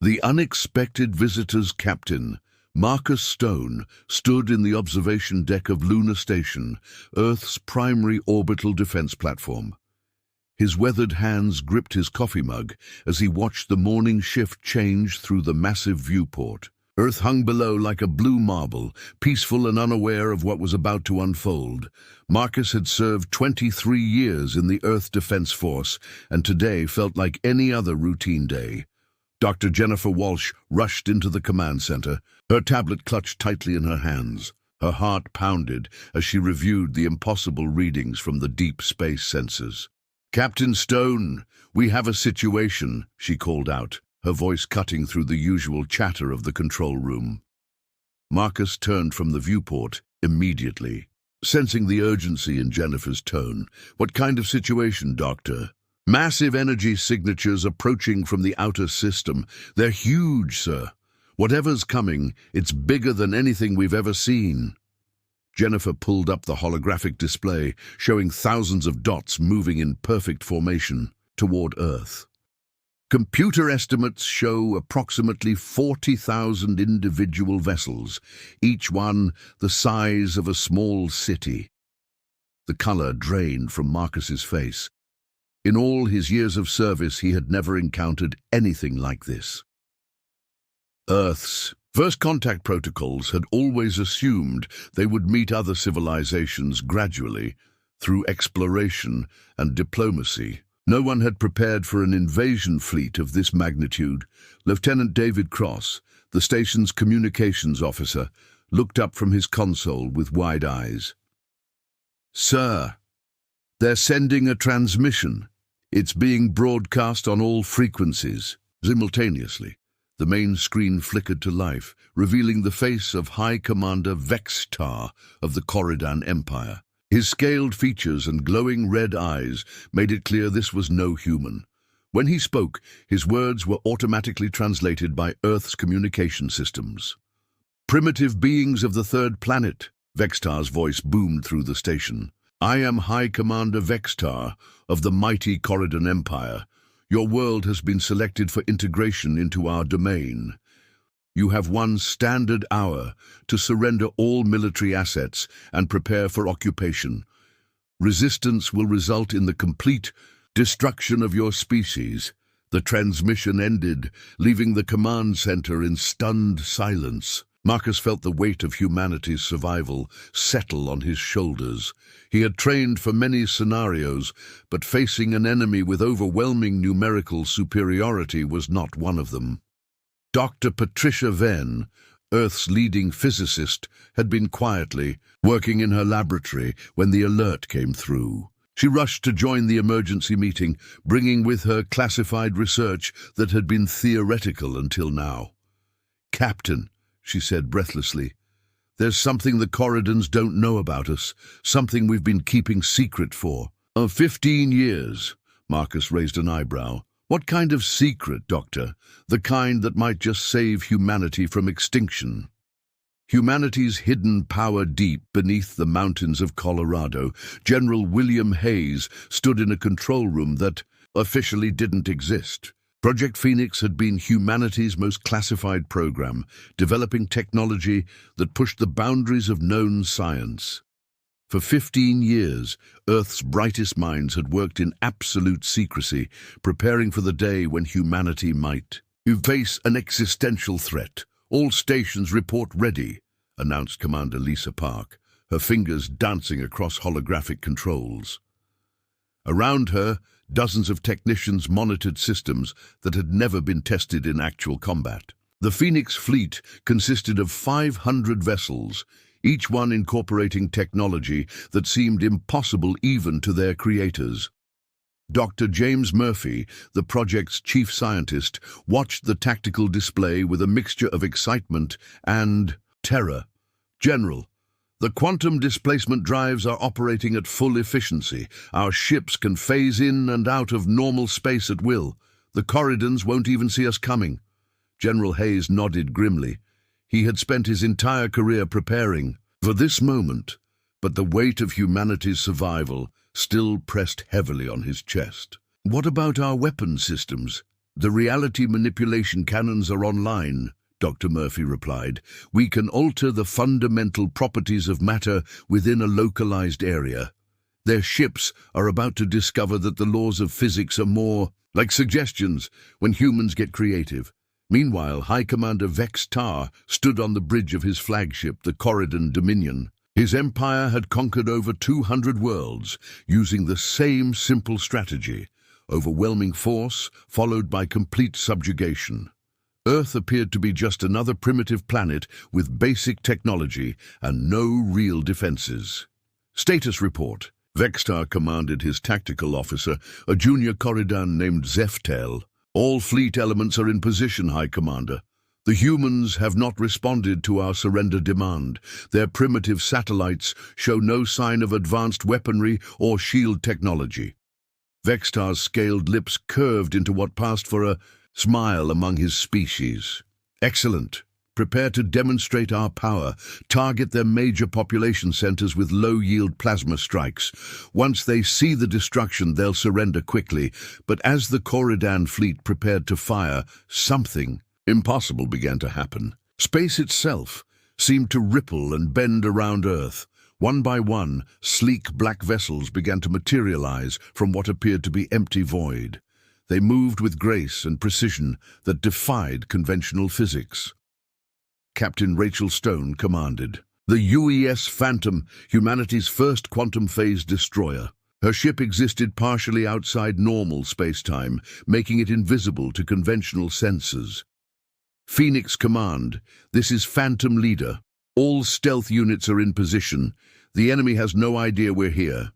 The unexpected visitor's captain, Marcus Stone, stood in the observation deck of Lunar Station, Earth's primary orbital defense platform. His weathered hands gripped his coffee mug as he watched the morning shift change through the massive viewport. Earth hung below like a blue marble, peaceful and unaware of what was about to unfold. Marcus had served 23 years in the Earth Defense Force, and today felt like any other routine day. Dr. Jennifer Walsh rushed into the command center, her tablet clutched tightly in her hands. Her heart pounded as she reviewed the impossible readings from the deep space sensors. "Captain Stone, we have a situation," she called out, her voice cutting through the usual chatter of the control room. Marcus turned from the viewport immediately, sensing the urgency in Jennifer's tone. "What kind of situation, Doctor?" "Massive energy signatures approaching from the outer system. They're huge, sir. Whatever's coming, it's bigger than anything we've ever seen." Jennifer pulled up the holographic display, showing thousands of dots moving in perfect formation toward Earth. Computer estimates show approximately 40,000 individual vessels, each one the size of a small city. The color drained from Marcus's face. In all his years of service, he had never encountered anything like this. Earth's first contact protocols had always assumed they would meet other civilizations gradually, through exploration and diplomacy. No one had prepared for an invasion fleet of this magnitude. Lieutenant David Cross, the station's communications officer, looked up from his console with wide eyes. "Sir, they're sending a transmission. It's being broadcast on all frequencies." Simultaneously, the main screen flickered to life, revealing the face of High Commander Vextar of the Corridan Empire. His scaled features and glowing red eyes made it clear this was no human. When he spoke, his words were automatically translated by Earth's communication systems. "Primitive beings of the third planet," Vextar's voice boomed through the station. "I am High Commander Vextar of the mighty Corridan Empire. Your world has been selected for integration into our domain. You have 1 standard hour to surrender all military assets and prepare for occupation. Resistance will result in the complete destruction of your species." The transmission ended, leaving the command center in stunned silence. Marcus felt the weight of humanity's survival settle on his shoulders. He had trained for many scenarios, but facing an enemy with overwhelming numerical superiority was not one of them. Dr. Patricia Venn, Earth's leading physicist, had been quietly working in her laboratory when the alert came through. She rushed to join the emergency meeting, bringing with her classified research that had been theoretical until now. "Captain," she said breathlessly, "there's something the Corridans don't know about us, something we've been keeping secret for." 15 years, Marcus raised an eyebrow. "What kind of secret, Doctor? The kind that might just save humanity from extinction." Humanity's hidden power deep beneath the mountains of Colorado, General William Hayes stood in a control room that officially didn't exist. Project Phoenix had been humanity's most classified program, developing technology that pushed the boundaries of known science. For 15 years, Earth's brightest minds had worked in absolute secrecy, preparing for the day when humanity might. "You face an existential threat. All stations report ready," announced Commander Lisa Park, her fingers dancing across holographic controls. Around her, dozens of technicians monitored systems that had never been tested in actual combat. The Phoenix fleet consisted of 500 vessels, each one incorporating technology that seemed impossible even to their creators. Dr. James Murphy, the project's chief scientist, watched the tactical display with a mixture of excitement and terror. "General, the quantum displacement drives are operating at full efficiency. Our ships can phase in and out of normal space at will. The Corridans won't even see us coming." General Hayes nodded grimly. He had spent his entire career preparing for this moment, but the weight of humanity's survival still pressed heavily on his chest. "What about our weapon systems?" The reality manipulation cannons are online, Dr. Murphy replied. We can alter the fundamental properties of matter within a localized area. Their ships are about to discover that the laws of physics are more like suggestions when humans get creative. Meanwhile, High Commander Vex Tar stood on the bridge of his flagship, the Corridon Dominion. His empire had conquered over 200 worlds, using the same simple strategy: overwhelming force, followed by complete subjugation. Earth appeared to be just another primitive planet with basic technology and no real defenses. Status report. Vextar commanded his tactical officer, a junior Corridon named Zeftel. All fleet elements are in position, High Commander. The humans have not responded to our surrender demand. Their primitive satellites show no sign of advanced weaponry or shield technology. Vextar's scaled lips curved into what passed for a smile among his species. Excellent. Prepare to demonstrate our power. Target their major population centers with low-yield plasma strikes. Once they see the destruction, they'll surrender quickly. But as the Corridon fleet prepared to fire, something impossible began to happen. Space itself seemed to ripple and bend around Earth. One by one, sleek black vessels began to materialize from what appeared to be empty void. They moved with grace and precision that defied conventional physics. Captain Rachel Stone commanded. The UES Phantom, humanity's first quantum phase destroyer. Her ship existed partially outside normal space-time, making it invisible to conventional sensors. Phoenix Command, this is Phantom Leader. All stealth units are in position. The enemy has no idea we're here.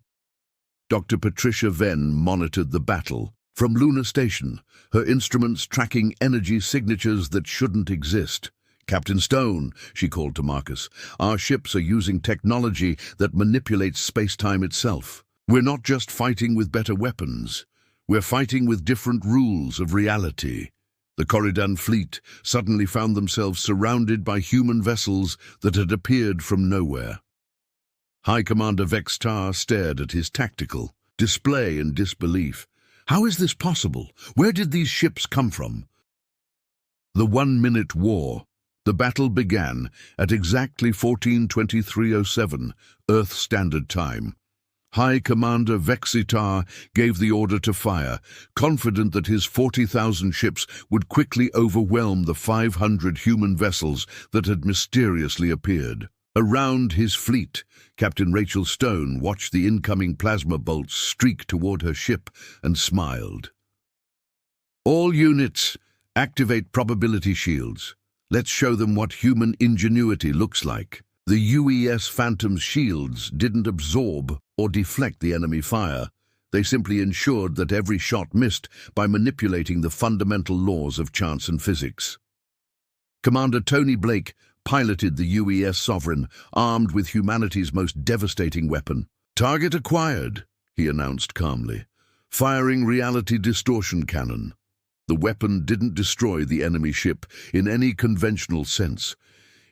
Dr. Patricia Venn monitored the battle from Lunar Station, her instruments tracking energy signatures that shouldn't exist. Captain Stone, she called to Marcus, our ships are using technology that manipulates space-time itself. We're not just fighting with better weapons. We're fighting with different rules of reality. The Corridon fleet suddenly found themselves surrounded by human vessels that had appeared from nowhere. High Commander Vex Tar stared at his tactical display in disbelief. How is this possible? Where did these ships come from? The 1-minute war. The battle began at exactly 14:23:07 Earth Standard Time. High Commander Vexitar gave the order to fire, confident that his 40,000 ships would quickly overwhelm the 500 human vessels that had mysteriously appeared. Around his fleet, Captain Rachel Stone watched the incoming plasma bolts streak toward her ship and smiled. All units, activate probability shields. Let's show them what human ingenuity looks like. The UES Phantom's shields didn't absorb or deflect the enemy fire. They simply ensured that every shot missed by manipulating the fundamental laws of chance and physics. Commander Tony Blake piloted the UES Sovereign, armed with humanity's most devastating weapon. Target acquired, he announced calmly. Firing reality distortion cannon. The weapon didn't destroy the enemy ship in any conventional sense.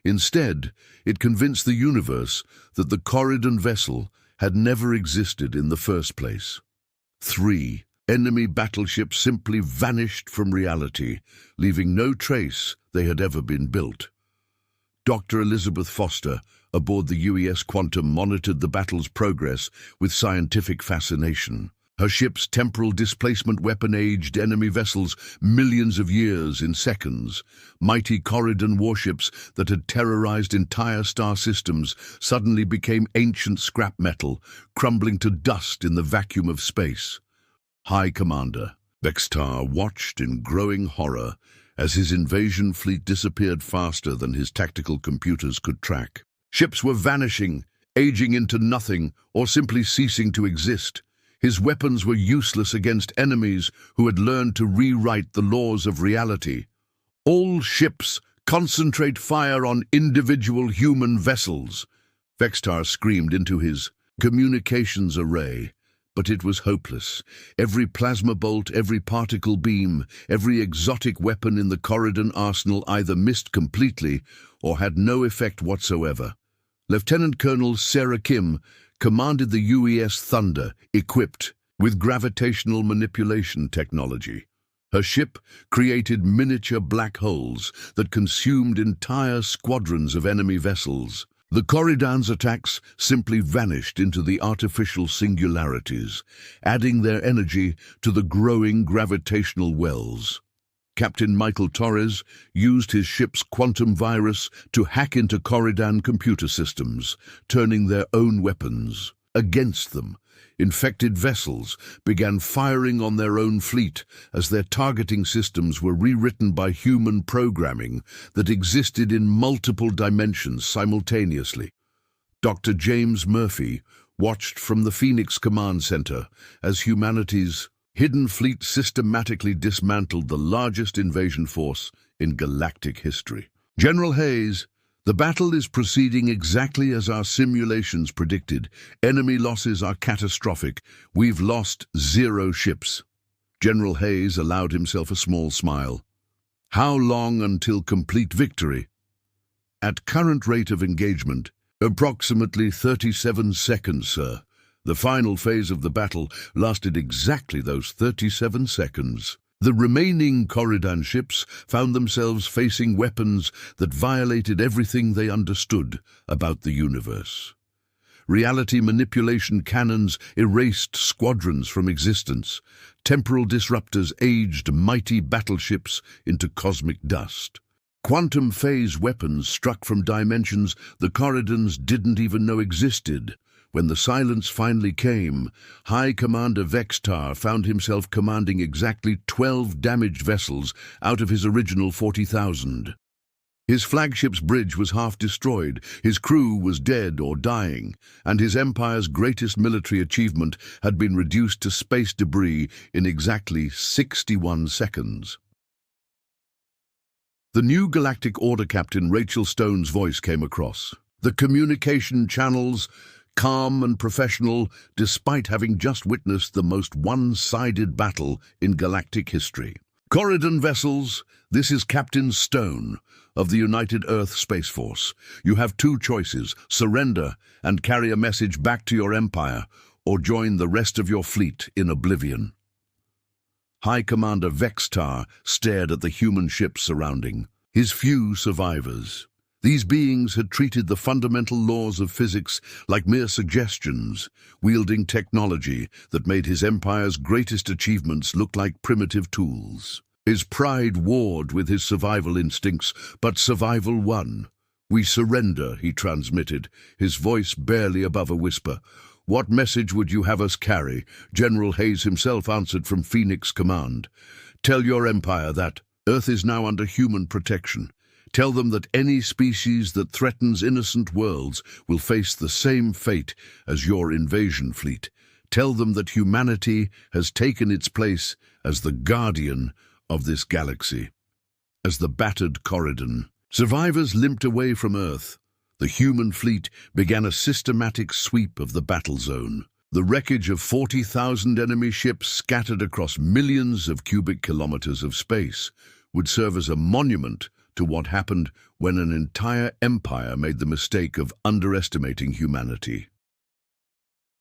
Instead, it convinced the universe that the Corridon vessel had never existed in the first place. 3 enemy battleships simply vanished from reality, leaving no trace they had ever been built. Dr. Elizabeth Foster, aboard the UES Quantum, monitored the battle's progress with scientific fascination. Her ship's temporal displacement weapon aged enemy vessels millions of years in seconds. Mighty Corridon warships that had terrorized entire star systems suddenly became ancient scrap metal, crumbling to dust in the vacuum of space. High Commander Vextar watched in growing horror as his invasion fleet disappeared faster than his tactical computers could track. Ships were vanishing, aging into nothing, or simply ceasing to exist. His weapons were useless against enemies who had learned to rewrite the laws of reality. All ships concentrate fire on individual human vessels, Vextar screamed into his communications array. But it was hopeless. Every plasma bolt, every particle beam, every exotic weapon in the Corridon arsenal either missed completely or had no effect whatsoever. Lieutenant Colonel Sarah Kim commanded the UES Thunder, equipped with gravitational manipulation technology. Her ship created miniature black holes that consumed entire squadrons of enemy vessels. The Corridans' attacks simply vanished into the artificial singularities, adding their energy to the growing gravitational wells. Captain Michael Torres used his ship's quantum virus to hack into Corridan computer systems, turning their own weapons against them. Infected vessels began firing on their own fleet as their targeting systems were rewritten by human programming that existed in multiple dimensions simultaneously. Dr. James Murphy watched from the Phoenix Command Center as humanity's hidden fleet systematically dismantled the largest invasion force in galactic history. General Hayes, the battle is proceeding exactly as our simulations predicted. Enemy losses are catastrophic. We've lost 0 ships. General Hayes allowed himself a small smile. How long until complete victory? At current rate of engagement, approximately 37 seconds, sir. The final phase of the battle lasted exactly those 37 seconds. The remaining Corridan ships found themselves facing weapons that violated everything they understood about the universe. Reality manipulation cannons erased squadrons from existence. Temporal disruptors aged mighty battleships into cosmic dust. Quantum phase weapons struck from dimensions the Corridans didn't even know existed. When the silence finally came, High Commander Vextar found himself commanding exactly 12 damaged vessels out of his original 40,000. His flagship's bridge was half destroyed, his crew was dead or dying, and his empire's greatest military achievement had been reduced to space debris in exactly 61 seconds. The new Galactic Order Captain Rachel Stone's voice came across. The communication channels calm and professional, despite having just witnessed the most one-sided battle in galactic history. Corridan vessels, this is Captain Stone of the United Earth Space Force. You have 2 choices: surrender and carry a message back to your empire, or join the rest of your fleet in oblivion. High Commander Vextar stared at the human ships surrounding. His few survivors. These beings had treated the fundamental laws of physics like mere suggestions, wielding technology that made his empire's greatest achievements look like primitive tools. His pride warred with his survival instincts, but survival won. "We surrender," he transmitted, his voice barely above a whisper. "What message would you have us carry?" General Hayes himself answered from Phoenix Command. "Tell your empire that Earth is now under human protection. Tell them that any species that threatens innocent worlds will face the same fate as your invasion fleet. Tell them that humanity has taken its place as the guardian of this galaxy." As the battered Corridan survivors limped away from Earth, the human fleet began a systematic sweep of the battle zone. The wreckage of 40,000 enemy ships scattered across millions of cubic kilometers of space would serve as a monument to what happened when an entire empire made the mistake of underestimating humanity.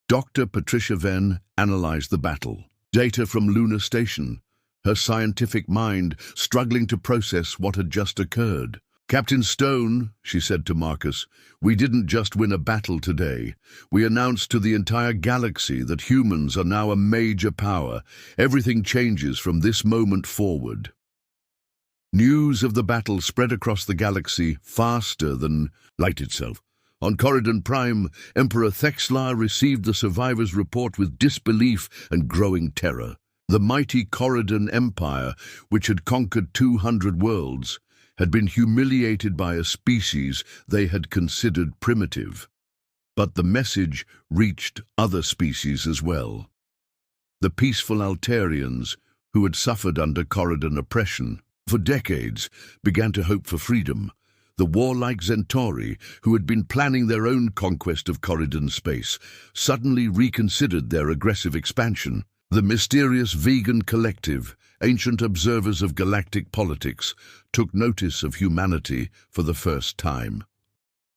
Dr. Patricia Venn analyzed the battle. Data from Lunar Station, her scientific mind struggling to process what had just occurred. "Captain Stone," she said to Marcus, "we didn't just win a battle today. We announced to the entire galaxy that humans are now a major power. Everything changes from this moment forward." News of the battle spread across the galaxy faster than light itself. On Corridan Prime, Emperor Thexlar received the survivors' report with disbelief and growing terror. The mighty Corridan Empire, which had conquered 200 worlds, had been humiliated by a species they had considered primitive. But the message reached other species as well. The peaceful Altarians, who had suffered under Corridan oppression for decades, began to hope for freedom. The warlike Centauri, who had been planning their own conquest of Corridan space, suddenly reconsidered their aggressive expansion. The mysterious vegan collective, ancient observers of galactic politics, took notice of humanity for the first time.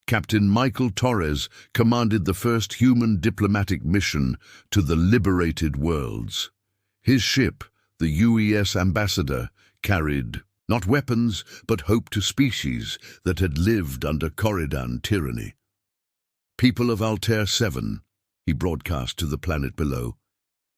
Captain Michael Torres commanded the first human diplomatic mission to the liberated worlds. His ship, The UES ambassador carried not weapons, but hope to species that had lived under Corridan tyranny. "People of Altair 7, he broadcast to the planet below,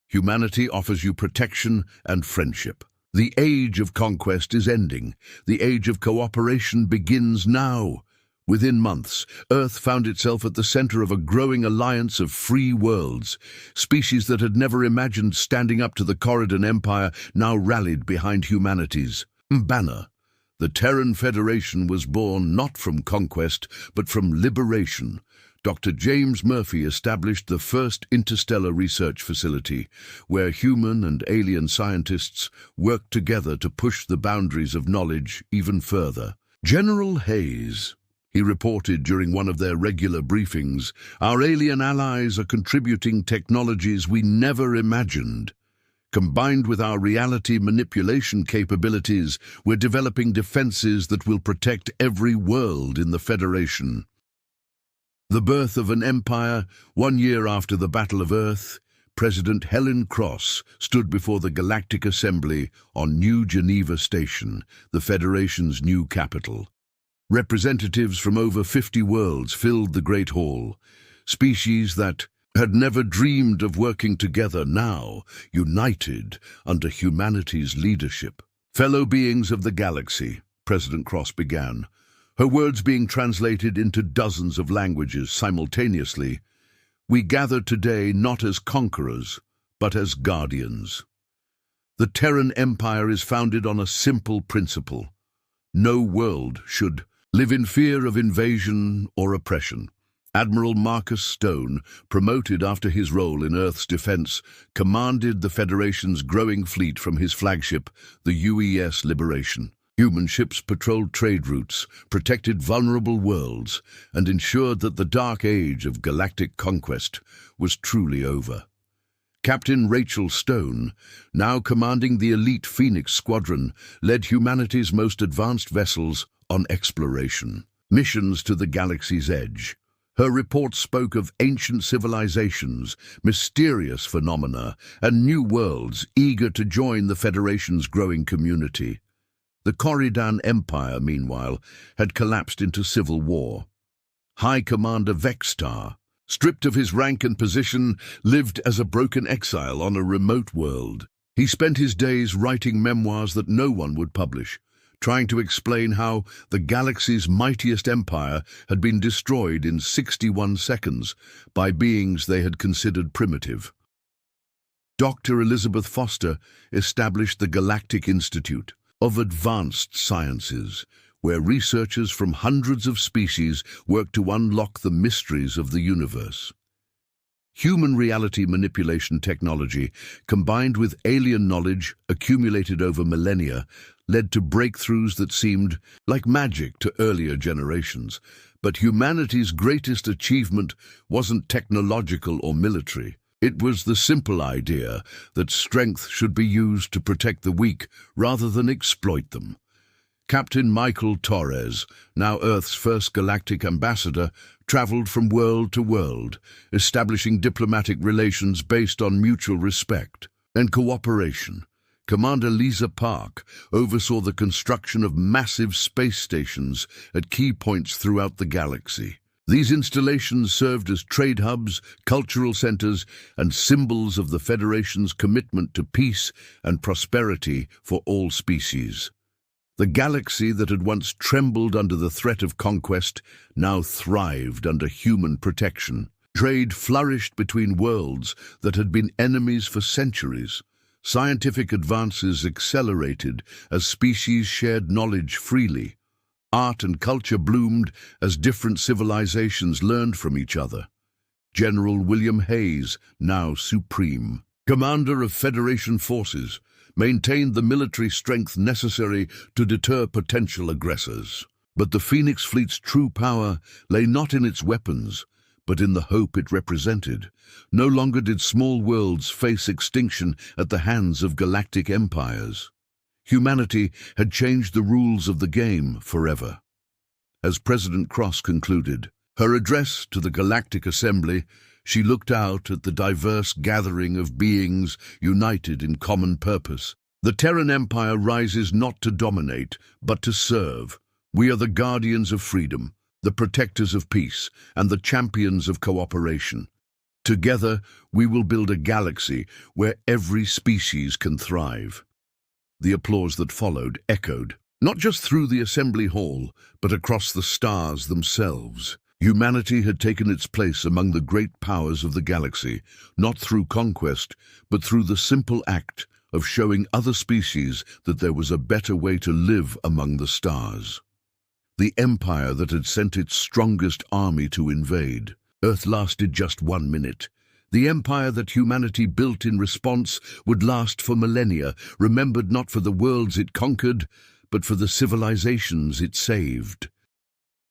humanity offers you protection and friendship. The age of conquest is ending. The age of cooperation begins now." Within months, Earth found itself at the center of a growing alliance of free worlds. Species that had never imagined standing up to the Corridan Empire now rallied behind humanity's banner. The Terran Federation was born not from conquest, but from liberation. Dr. James Murphy established the first interstellar research facility, where human and alien scientists worked together to push the boundaries of knowledge even further. General Hayes, he reported during one of their regular briefings, "Our alien allies are contributing technologies we never imagined. Combined with our reality manipulation capabilities, we're developing defenses that will protect every world in the Federation." The birth of an empire. 1 year after the Battle of Earth, President Helen Cross stood before the Galactic Assembly on New Geneva Station, the Federation's new capital. Representatives from over 50 worlds filled the Great Hall. Species that had never dreamed of working together now united under humanity's leadership. "Fellow beings of the galaxy," President Cross began, her words being translated into dozens of languages simultaneously, "we gather today not as conquerors, but as guardians. The Terran Empire is founded on a simple principle. No world should live in fear of invasion or oppression." Admiral Marcus Stone, promoted after his role in Earth's defense, commanded the Federation's growing fleet from his flagship, the UES Liberation. Human ships patrolled trade routes, protected vulnerable worlds, and ensured that the dark age of galactic conquest was truly over. Captain Rachel Stone, now commanding the elite Phoenix Squadron, led humanity's most advanced vessels on exploration, missions to the galaxy's edge. Her report spoke of ancient civilizations, mysterious phenomena, and new worlds eager to join the Federation's growing community. The Corridan Empire, meanwhile, had collapsed into civil war. High Commander Vextar, stripped of his rank and position, lived as a broken exile on a remote world. He spent his days writing memoirs that no one would publish, trying to explain how the galaxy's mightiest empire had been destroyed in 61 seconds by beings they had considered primitive. Dr. Elizabeth Foster established the Galactic Institute of Advanced Sciences, where researchers from hundreds of species work to unlock the mysteries of the universe. Human reality manipulation technology, combined with alien knowledge accumulated over millennia, led to breakthroughs that seemed like magic to earlier generations. But humanity's greatest achievement wasn't technological or military. It was the simple idea that strength should be used to protect the weak rather than exploit them. Captain Michael Torres, now Earth's first galactic ambassador, traveled from world to world, establishing diplomatic relations based on mutual respect and cooperation. Commander Lisa Park oversaw the construction of massive space stations at key points throughout the galaxy. These installations served as trade hubs, cultural centers, and symbols of the Federation's commitment to peace and prosperity for all species. The galaxy that had once trembled under the threat of conquest now thrived under human protection. Trade flourished between worlds that had been enemies for centuries. Scientific advances accelerated as species shared knowledge freely. Art and culture bloomed as different civilizations learned from each other. General William Hayes, now supreme commander of Federation forces, maintained the military strength necessary to deter potential aggressors. But the Phoenix Fleet's true power lay not in its weapons, but in the hope it represented. No longer did small worlds face extinction at the hands of galactic empires. Humanity had changed the rules of the game forever. As President Cross concluded her address to the Galactic Assembly, she looked out at the diverse gathering of beings united in common purpose. The Terran Empire rises not to dominate, but to serve. We are the guardians of freedom, the protectors of peace, and the champions of cooperation. Together, we will build a galaxy where every species can thrive. The applause that followed echoed, not just through the assembly hall, but across the stars themselves. Humanity had taken its place among the great powers of the galaxy, not through conquest, but through the simple act of showing other species that there was a better way to live among the stars. The empire that had sent its strongest army to invade. Earth lasted just 1 minute. The empire that humanity built in response would last for millennia, remembered not for the worlds it conquered, but for the civilizations it saved.